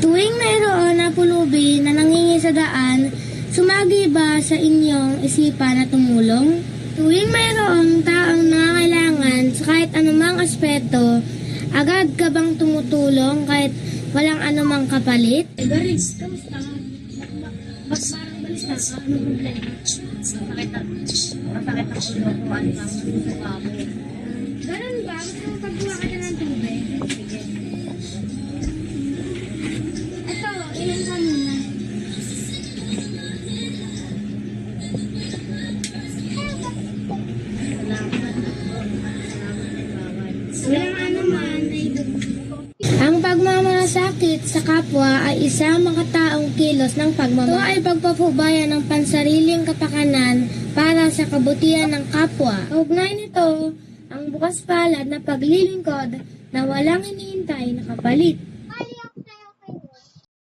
Tuwing mayroon na pulubi na nangingi sa daan, sumagi ba sa inyong isipan na tumulong? Tuwing mayroong taong nangangailangan sa kahit anumang aspeto, agad ka bang tumutulong kahit walang anumang kapalit? Baris, kamusta? Parang balista ka, ano problema? Masakit ako ulo ko, ano bang nasusuka mo? Ganun ba? Gusto mo pagkuha ka na ng tubig? Ito, ilan ka muna? Walang anuman ay ang pagmamalasakit sa kapwa ay isang makataong kilos ng pagmamahal. Ito ay pagpapaubaya ng pansariling kapakanan para sa kabutihan ng kapwa. Kaugnay nito ang bukas palad na paglilingkod na walang hinihintay na kapalit.